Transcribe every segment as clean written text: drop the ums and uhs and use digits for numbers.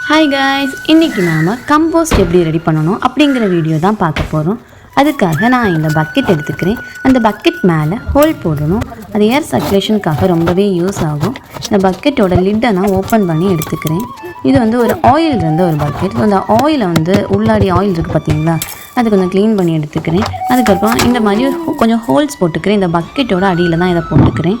Hi guys, இன்றைக்கி நாம் compost எப்படி ரெடி பண்ணணும் அப்படிங்கிற வீடியோ தான் பார்க்க போகிறோம். அதுக்காக நான் இந்த பக்கெட் எடுத்துக்கிறேன். அந்த பக்கெட் மேலே ஹோல் போடணும். அது ஏர் சர்க்குலேஷனுக்காக ரொம்பவே யூஸ் ஆகும். இந்த பக்கெட்டோட லிட்டை நான் ஓப்பன் பண்ணி எடுத்துக்கிறேன். இது ஒரு ஆயில் இருந்த ஒரு பக்கெட். அந்த ஆயிலை உள்ளாடி ஆயில் இருக்குது பார்த்தீங்களா, அது கொஞ்சம் க்ளீன் பண்ணி எடுத்துக்கிறேன். அதுக்கப்புறம் இந்த மாதிரி கொஞ்சம் ஹோல்ஸ் போட்டுக்கிறேன். இந்த பக்கெட்டோட அடியில் தான் இதை போட்டுக்கிறேன்.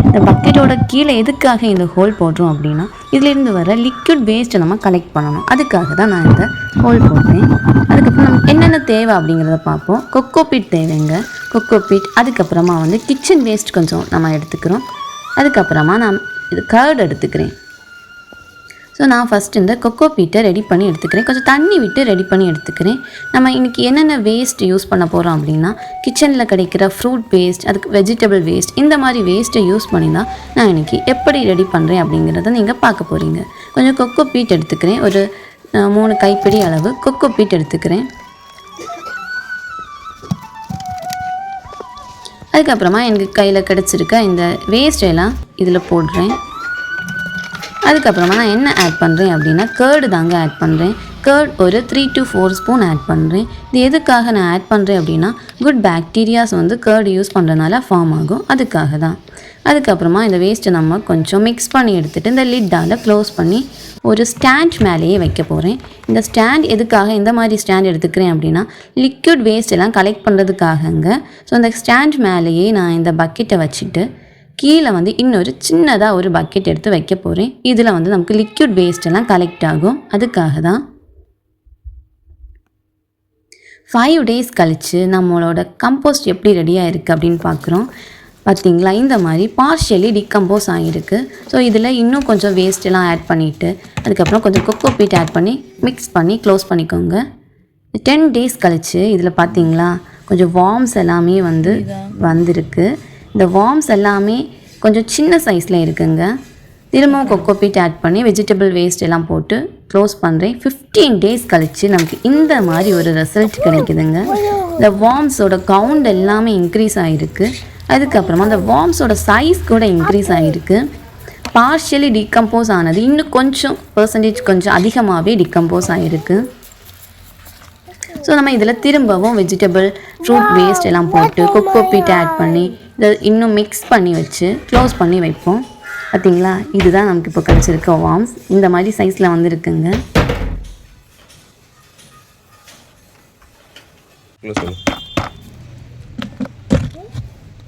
இந்த பக்கெட்டோட கீழே எதுக்காக இந்த ஹோல் போடுறோம் அப்படின்னா, இதிலேருந்து வர லிக்விட் வேஸ்ட்டை நம்ம கலெக்ட் பண்ணணும். அதுக்காக தான் நான் இந்த ஹோல் போட்டேன். அதுக்கப்புறம் நம்ம என்னென்ன தேவை அப்படிங்கிறத பார்ப்போம். கொக்கோபீட் தேவைங்க, கொக்கோபீட். அதுக்கப்புறமா கிச்சன் வேஸ்ட் கொஞ்சம் நம்ம எடுத்துக்கிறோம். அதுக்கப்புறமா நான் இது கர்ட் எடுத்துக்கிறேன். ஸோ நான் ஃபஸ்ட்டு இந்த கொக்கோபீட்டை ரெடி பண்ணி எடுத்துக்கிறேன். கொஞ்சம் தண்ணி விட்டு ரெடி பண்ணி எடுத்துக்கிறேன். நம்ம இன்றைக்கி என்னென்ன வேஸ்ட் யூஸ் பண்ண போகிறோம் அப்படின்னா, கிச்சனில் கிடைக்கிற ஃப்ரூட் வேஸ்ட், அதுக்கு வெஜிடபிள் வேஸ்ட், இந்த மாதிரி வேஸ்ட்டை யூஸ் பண்ணி தான் நான் இன்றைக்கி எப்படி ரெடி பண்ணுறேன் அப்படிங்கிறத நீங்கள் பார்க்க போகிறீங்க. கொஞ்சம் கொக்கோபீட் எடுத்துக்கிறேன். ஒரு 3 கைப்பிடி அளவு கொக்கோபீட் எடுத்துக்கிறேன். அதுக்கப்புறமா எனக்கு கையில் கிடச்சிருக்க இந்த வேஸ்ட்டெல்லாம் இதில் போடுறேன். அதுக்கப்புறமா நான் என்ன ஆட் பண்ணுறேன் அப்படின்னா, கர்டு தாங்க ஆட் பண்ணுறேன். கர்ட் ஒரு 3 to 4 ஸ்பூன் ஆட் பண்ணுறேன். இது எதுக்காக நான் ஆட் பண்ணுறேன் அப்படின்னா, குட் பாக்டீரியாஸ் கர்டு யூஸ் பண்ணுறதுனால ஃபார்ம் ஆகும், அதுக்காக தான். அதுக்கப்புறமா இந்த வேஸ்ட்டை நம்ம கொஞ்சம் மிக்ஸ் பண்ணி எடுத்துகிட்டு இந்த லிட்டால் க்ளோஸ் பண்ணி ஒரு ஸ்டாண்ட் மேலேயே வைக்க போகிறேன். இந்த ஸ்டாண்ட் எதுக்காக இந்த மாதிரி ஸ்டாண்ட் எடுத்துக்கிறேன் அப்படின்னா, லிக்விட் வேஸ்ட் எல்லாம் கலெக்ட் பண்ணுறதுக்காகங்க. ஸோ இந்த ஸ்டாண்ட் மேலேயே நான் இந்த பக்கெட்டை வச்சுட்டு கீழே இன்னொரு சின்னதாக ஒரு பக்கெட் எடுத்து வைக்க போகிறேன். இதில் நமக்கு லிக்விட் வேஸ்ட் எல்லாம் கலெக்ட் ஆகும், அதுக்காக தான். 5 days கழித்து நம்மளோட கம்போஸ்ட் எப்படி ரெடியாக இருக்குது அப்படின்னு பார்க்குறோம். பார்த்திங்களா, இந்த மாதிரி பார்ஷியலி டிகம்போஸ் ஆகிருக்கு. ஸோ இதில் இன்னும் கொஞ்சம் வேஸ்ட்டெல்லாம் ஆட் பண்ணிவிட்டு அதுக்கப்புறம் கொஞ்சம் கொக்கோபீட் ஆட் பண்ணி மிக்ஸ் பண்ணி க்ளோஸ் பண்ணிக்கோங்க. 10 days கழித்து இதில் பார்த்திங்களா கொஞ்சம் வார்ம்ஸ் எல்லாமே வந்திருக்கு. இந்த வார்ம்ஸ் எல்லாமே கொஞ்சம் சின்ன சைஸில் இருக்குங்க. திரும்பவும் கொக்கோபீட் ஆட் பண்ணி வெஜிடபிள் வேஸ்ட் எல்லாம் போட்டு க்ளோஸ் பண்ணுறேன். 15 days கழித்து நமக்கு இந்த மாதிரி ஒரு ரிசல்ட் கிடைக்குதுங்க. இந்த வார்ம்ஸோட கவுண்ட் எல்லாமே இன்க்ரீஸ் ஆகிருக்கு. அதுக்கப்புறமா அந்த வார்ம்ஸோட சைஸ் கூட இன்க்ரீஸ் ஆகிருக்கு. பார்ஷியலி டிகம்போஸ் ஆனது இன்னும் கொஞ்சம் பர்சன்டேஜ் கொஞ்சம் அதிகமாகவே டிகம்போஸ் ஆகிருக்கு. ஸோ நம்ம இதில் திரும்பவும் வெஜிடபிள் ஃப்ரூட் வேஸ்ட் எல்லாம் போட்டு கொக்கோபீட் ஆட் பண்ணி இதை இன்னும் மிக்ஸ் பண்ணி வச்சு க்ளோஸ் பண்ணி வைப்போம். பார்த்திங்களா, இதுதான் நமக்கு இப்போ கிடச்சிருக்க வார்ம்ஸ். இந்த மாதிரி சைஸில் இருக்குங்க.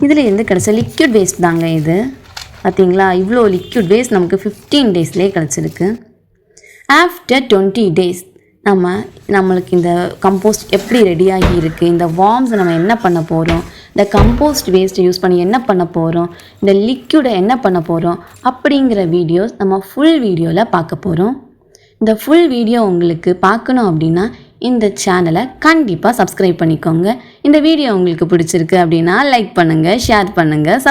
இதில் கிடச்ச லிக்விட் வேஸ்ட் தாங்க இது. பார்த்திங்களா, இவ்வளோ லிக்விட் வேஸ்ட் நமக்கு 15 daysலேயே கிடச்சிருக்கு. ஆஃப்டர் 20 days நம்மளுக்கு இந்த கம்போஸ்ட் எப்படி ரெடியாகி இருக்குது, இந்த வார்ம்ஸை நம்ம என்ன பண்ண போகிறோம், இந்த கம்போஸ்ட் வேஸ்ட்டை யூஸ் பண்ணி என்ன பண்ண போகிறோம், இந்த லிக்விடை என்ன பண்ண போகிறோம் அப்படிங்கிற வீடியோஸ் நம்ம ஃபுல் வீடியோவில் பார்க்க போகிறோம். இந்த ஃபுல் வீடியோ உங்களுக்கு பார்க்கணும் அப்படின்னா இந்த சேனலை கண்டிப்பாக சப்ஸ்கிரைப் பண்ணிக்கோங்க. இந்த வீடியோ உங்களுக்கு பிடிச்சிருக்கு அப்படின்னா லைக் பண்ணுங்கள், ஷேர் பண்ணுங்கள்,